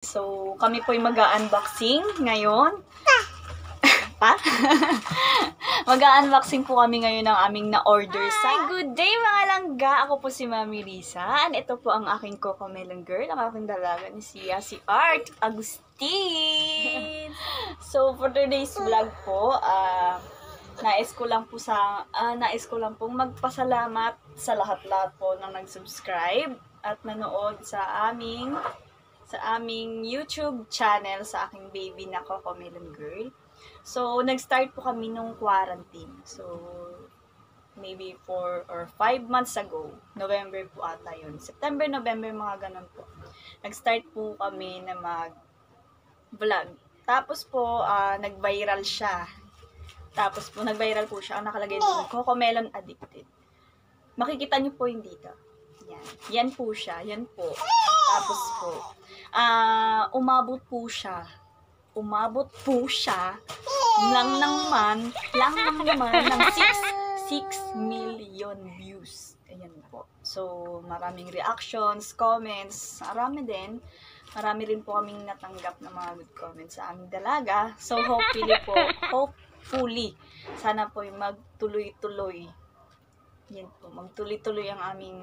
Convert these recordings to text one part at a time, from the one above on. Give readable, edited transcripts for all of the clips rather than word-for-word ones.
So, kami po ay mag-unboxing ngayon. Pa? Mag-unboxing po kami ngayon ng aming na-order sa... Good day mga langga! Ako po si Mami Risa. And ito po ang aking Cocomelon girl. Ang aking dalaga ni Sia, si Art Agustin. So, for today's vlog po, nais ko lang pong magpasalamat sa lahat-lahat po na nag-subscribe at nanood sa aming YouTube channel sa aking baby na Cocomelon girl. So, nag-start po kami nung quarantine. So, maybe 4 or 5 months ago. November po ata yun. September, November, mga ganun po. Nag-start po kami na mag-vlog. Tapos po, nag-viral siya. Nag-viral po siya. Ang nakalagay doon, Cocomelon Addicted. Makikita niyo po yung dito. Yan. Yan po siya. Yan po. Tapos po, umabot po siya lang naman ng 6 million views. Ayan po. So, maraming reactions, comments, marami rin po kaming natanggap na mga good comments sa aming dalaga. So, hopefully, sana po yung magtuloy-tuloy. Yan po, magtuloy-tuloy ang aming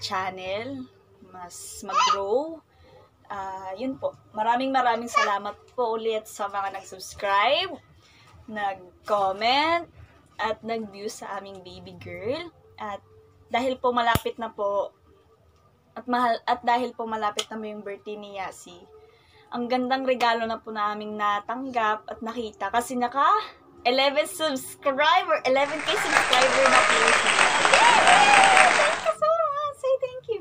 channel, mas mag-grow. Yun po. Maraming salamat po ulit sa mga nag-subscribe, nag-comment, at nag-view sa aming baby girl. At dahil po malapit na po, dahil po malapit na yung birthday ni Yasi, ang gandang regalo na po naming natanggap at nakita kasi naka 11K subscriber na po siya. Thank you so much! Say thank you!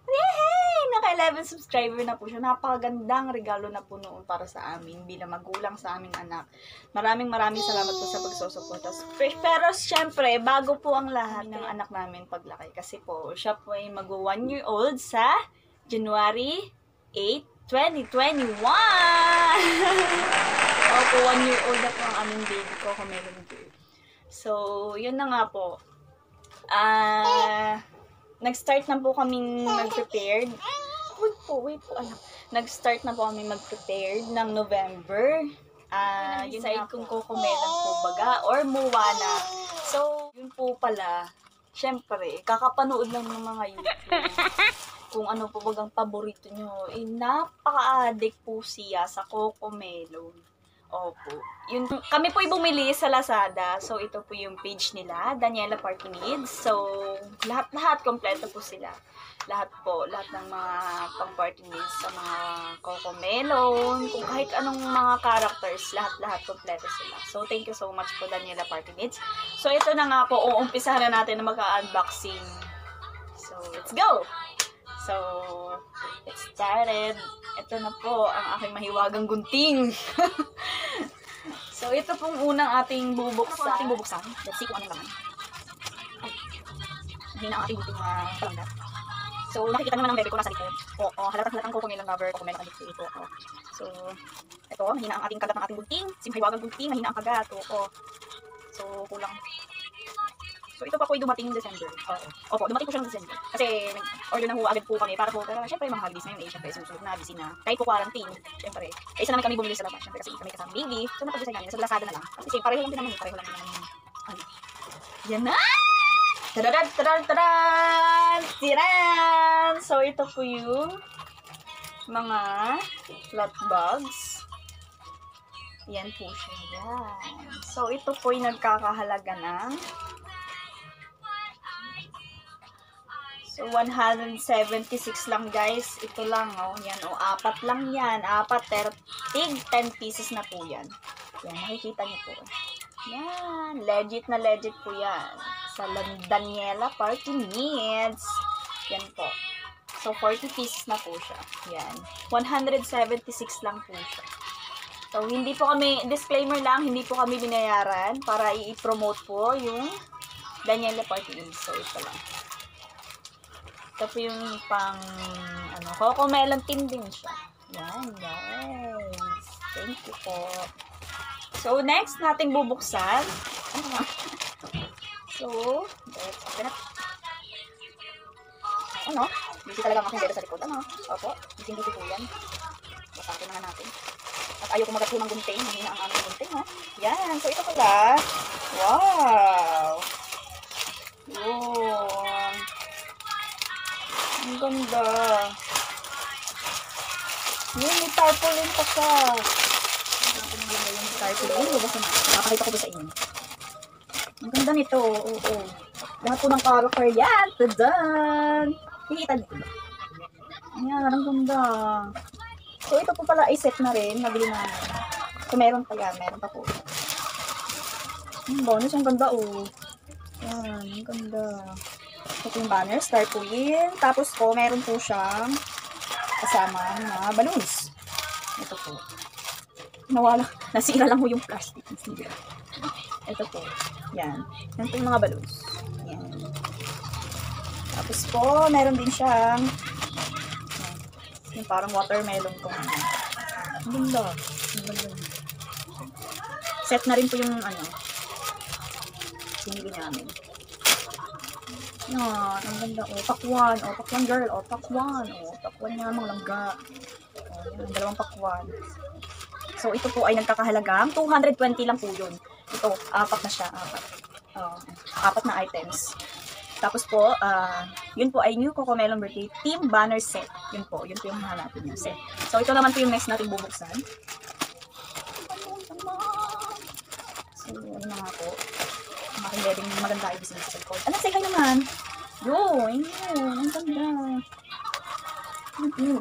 Yay! Naka 11 subscriber na po siya. Napakagandang regalo na po noon para sa amin bilang magulang sa aming anak. Maraming salamat po sa pagsusuporta. Pero syempre, bago po ang lahat ng anak namin paglaki. Kasi po, siya po ay mag-1 year old sa January 8, 2021! Opo, 1 year old na po ang aming baby ko, Cocomelon girl. So, yun na nga po. Nag-start na po kaming mag-prepared. Wait po, anak. Nag-start na po kami mag-prepared ng November. Yun sa kung Cocomelon po baga or Moana. So, yun po pala. Syempre, kakapanood lang ng mga YouTube. Kung ano po bagang paborito nyo. Napaka-addict po siya sa Cocomelon. Opo. Kami po ay bumili sa Lazada. So, ito po yung page nila, Daniela Party Needs. So, lahat kompleto po sila. Lahat ng mga pang-party needs sa mga Cocomelon, kung kahit anong mga characters, lahat kompleto sila. So, thank you so much po, Daniela Party Needs. So, ito na nga po, uumpisahan na natin na mag-unboxing. So, let's go! So, it started. Ito na po ang aking mahiwagang gunting. So, ito pong unang ating bubuksan. Let's see kung anong laman. Ay, ang ating gunting palangga. So, nakikita naman ang bebe ko nasa likod. Halatang Cocomelon lover, Cocomelon addicted ito. So, ito, mahina ang ating kagat ng ating gunting. Mahiwagang gunting, mahina ang kagat. So, kulang. So, ito pa po ay dumating December. Opo, dumating po siya ng December. Kasi, order na agad po kami para po, pero syempre, mga holidays na yun, syempre, susunod na, busy na. Kahit po quarantine, syempre. Isa naman kami bumili sa labas, syempre, kasi kami kasama baby. So, napag-design namin, sa Lazada na lang. Kasi, pareho lang din naman yan na! Tadadad! Tiran! So, ito po yung mga lot bags. Yan po siya. Yan. So, ito po yung nagkakahalaga ng 176 lang guys. Ito lang, yan, 4 lang yan. 4, 10 pieces na po yan. Yan, makikita niyo po. Yan, legit po yan. Sa Daniela Party Needs. Yan po. So, 40 pieces na po siya. Yan. 176 lang po siya. So, hindi po kami, disclaimer lang, hindi po kami binayaran para i-promote po yung Daniela Party Needs. So, ito lang. Ito po yung pang, Cocomelon team din siya. Yan, guys. Thank you po. So, next nating bubuksan. So, let's open up. Busy talaga ang aking beda sa likod. Ano? Opo, busy po yan. Basakin na nga natin. At ayaw kong magat ng gunting. Hindi na ang aming gunting, ha? Yan. So, ito pala. Wow! Yun. Ang ganda. Yun, may tarpaulin pa siya. Yung tarpaulin. Nakakita ko ba sa inyo? Ang ganda nito. Oo. Lahat po ng character yan. Tadan! Hihita dito ba? Ayan, ang ganda. So, ito po pala ay set na rin. Nabili namin. So, meron pa yan. Meron pa po. Bonus. Ang ganda, oh. Ayan, ang ganda. Ito yung banner. Start po yun. Tapos po, meron po siyang kasama na balloons. Ito po. Nawala. Nasira lang po yung plastic. Ito po. Yan. Yan po yung mga balloons. Yan. Tapos po, meron din siyang yung parang watermelon po. Ang ganda. Ang ganda. Set na rin po yung ano. Sinili namin. Yan. Ang ganda. O, pakwan. O, pakwan girl. O, pakwan. O, pakwan niya mga langga. O, yan. Dalawang pakwan. So, ito po ay nagkakahalagang 220 lang po yun. Ito, apat na siya. Apat na items. Tapos po, yun po ay New Cocomelon Birthday Team Banner Set. Yun po yung hanapin yung set. So, ito naman po yung next natin bubuksan. So, ano na nga po. Ang aking wedding maganda ay business sa likod. Anak, say hi naman. Yo, ayun, ang ganda.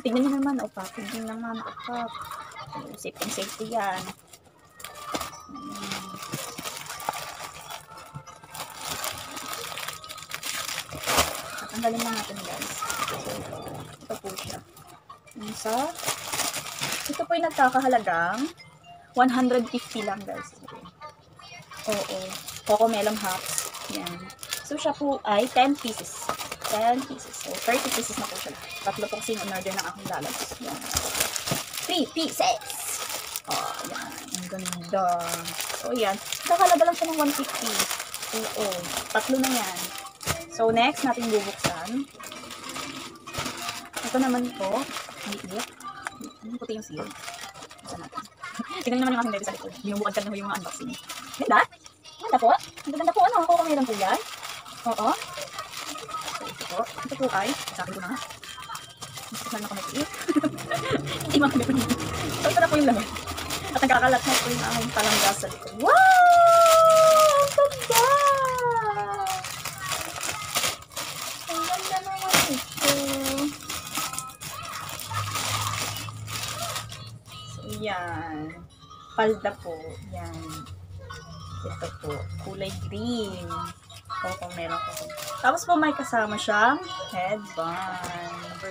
Tingnan nyo naman, opak. Tingnan naman, opak. Safety yan. Tanggalin na natin, guys. So, ito po siya. Ito po yung nagkakahalagang 150 lang, guys. Oo. Cocomelon Hops. Yan. So, siya po ay 10 pieces. 10 pieces. So, 30 pieces na po siya. Tatlo po kasing in-order ng aking lalabas. Yan. 3 pieces! Oh, yan. Ang ganda. So, yan. Nakakalaga lang siya ng 150. Oo. Tatlo na yan. So, next natin bubuksan. Ito naman po. Ang liit. Ang puti yung seal. Buksan natin. Tignan naman yung aking baby sa likod. Binubukad ka na yung mga unboxing. Ganda? Ganda po? Ang ganda po. Ano? Cocomelon po yan? Oo. So, ito po. Ito po ay. Sabi ko na nga. Masakit na ako nag-iit. Hindi mga kami po dito. So, ito na po yung laman. At nagkakalat na po yung aking palangga sa likod. Wow! Ang ganda! Ang ganda naman ito. So, yan. Palda po. Yan. Ito po. Kulay green. Cocomelon po. Tapos po may kasama siyang headband.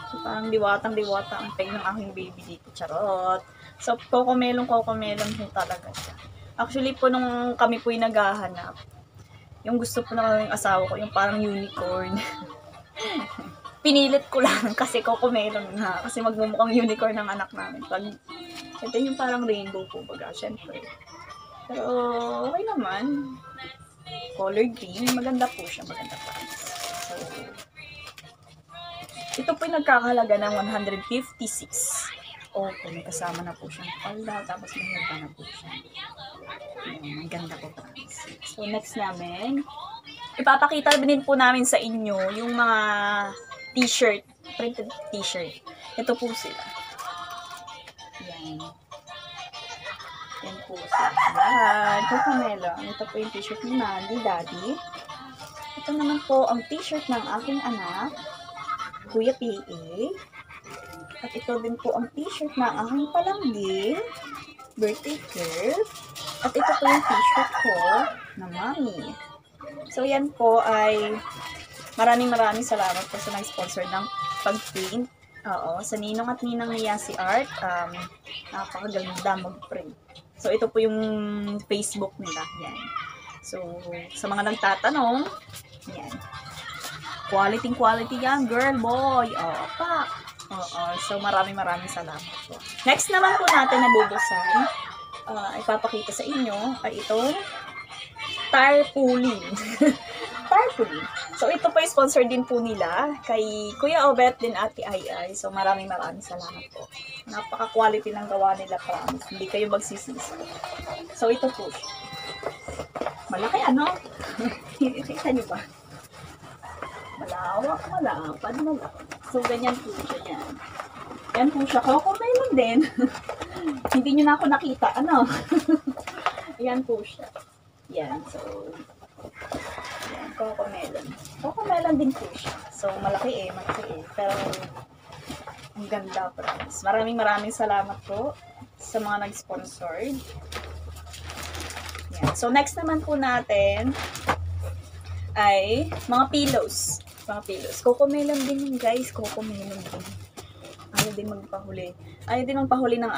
So, parang diwatang-diwata ang peg ng aking baby dito. Charot. So, Cocomelon po talaga siya. Actually po, nung kami po yung naghahanap, yung gusto po ng asawa ko, yung parang unicorn. Pinilit ko lang kasi Cocomelon na. Kasi magmumukhang unicorn ng anak namin. Ito yung parang rainbow po baga, syempre. Pero, okay naman. Color green. Maganda po siya. Maganda price. So, ito po yung nagkakahalaga ng 156. Okay, may kasama na po siyang palda. Tapos may handa na po siya. Ang ganda po price. So, next namin, ipapakita din po namin sa inyo yung mga t-shirt. Printed t-shirt. Ito po sila. Yan. Yan po sila. Yan. Cocomelon. Ito po yung t-shirt ni Mandy, Daddy. Ito naman po ang t-shirt ng aking anak, Kuya P.A. At ito din po ang t-shirt ng aking palanggi, birthday girl. At ito po yung t-shirt ko na Mami. So yan po ay maraming salamat po sa nag-sponsor ng pag-print. Oo, sa ninong at ninang niya si Art. Napakaganda mag-print. So, ito po yung Facebook nila. Yan. So, sa mga nagtatanong, yan. Quality yan, girl, boy. Oo, pa. Oo, so maraming salamat po. Next naman po natin na bubuksan, ipapakita sa inyo ay itong tarpaulin. Tarpaulin. So, So, ito po yung sponsor din po nila kay Kuya Obet din Ate Ai. So, maraming salamat po. Napaka-quality ng gawa nila, promise. Hindi kayo magsisisi. So, ito po siya. Malaki ano? Kita niyo ba? Malawak, malapad. So, ganyan po siya. Yan po siya. Coco melon din. Hindi nyo na ako nakita. Ano? Yan po siya. Yan. So, yan. Coco melon. Coco melon din po siya. So, malaki malaki. Pero, ang ganda, promise. Maraming salamat po sa mga nag-sponsored. Yan. So, next naman po natin ay mga pillows. Mga pillows. Coco melon din yun, guys. Coco melon din. Ayaw din magpahuli ng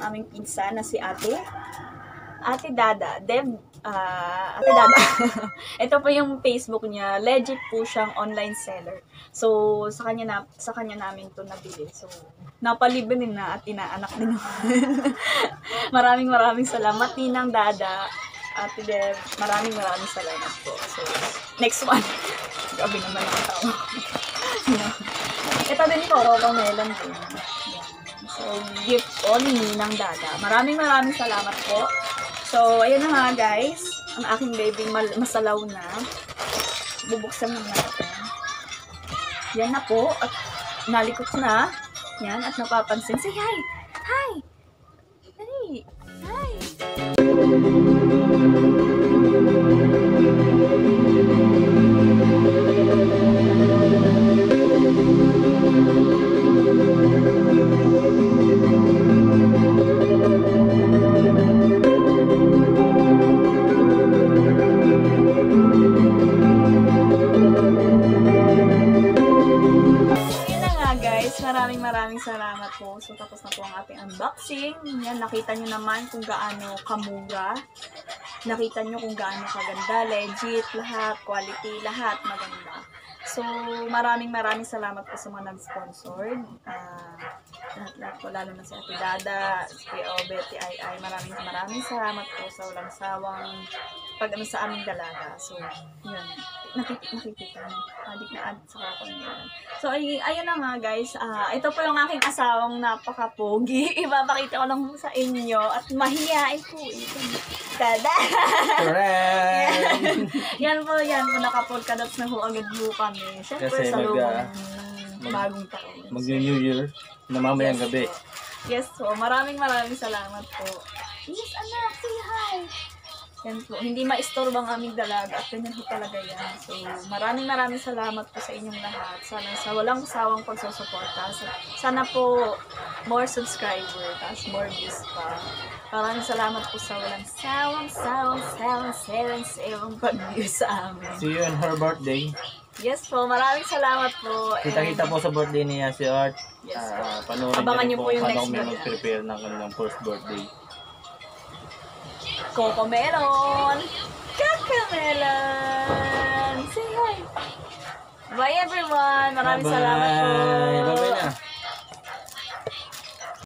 aming pinsan na si Ate Dada. Ate Dada. Ito po yung Facebook niya. Legit po siyang online seller. So, sa kanya namin to nabili. So, napalibre din na at inaanak din naman. maraming salamat, Ninang Dada. Ate Deb, maraming salamat po. So, next one. Grabe naman ang tao. Ito din po, Coco melon din. So, gift po ni Ninang Dada. Maraming salamat po. So, ayan na nga guys. Ang aking baby masalaw na. Bubuksan na natin. Yan na po. At nalikot na. Yan. At napapansin. Say hi! Hi! Hey! Hi! Maraming salamat po. So, tapos na po ang ating unboxing. Yan, nakita nyo naman kung gaano kamura. Nakita nyo kung gaano kaganda. Legit, lahat. Quality, lahat. Maganda. So, maraming salamat po sa mga nag-sponsored. Lahat po, lalo na si Ate Dada, si Obet, si Ai. Maraming salamat po sa walang sawang pag-ano sa aming dalaga. So, yun. Nakikita mo. Adik na adik sa kakon yun. So, ayun na nga guys. Ito po yung aking asawang napaka-pogi. Ipapakita ko lang sa inyo. At mahihain po ito. Tada! Correct! Yan po. Nakapodkadots na po agad po kami. Siyempre kasi sa loob ng bagong taon. Mag-New Year na mamayang gabi. Yes po. Maraming salamat po. Yes, anak. Say hi! Yan po. Hindi ma-istorbo ang aming dalaga at ganyan po talaga yan. So, maraming salamat po sa inyong lahat. Sana sa walang sawang pagsusuporta. Sana po more subscriber, tapos more views pa. Maraming salamat po sa walang sawang pag-views sa amin. See you on her birthday. Yes po, maraming salamat po. Kita po sa birthday niya si Art. Yes po. Panoorin Abangan niyo po yung next video. vlog. Mag-prepare ng kanilang first birthday. Coco melon! Coco melon! Say hi! Bye everyone! Maraming salamat po! Bye-bye na!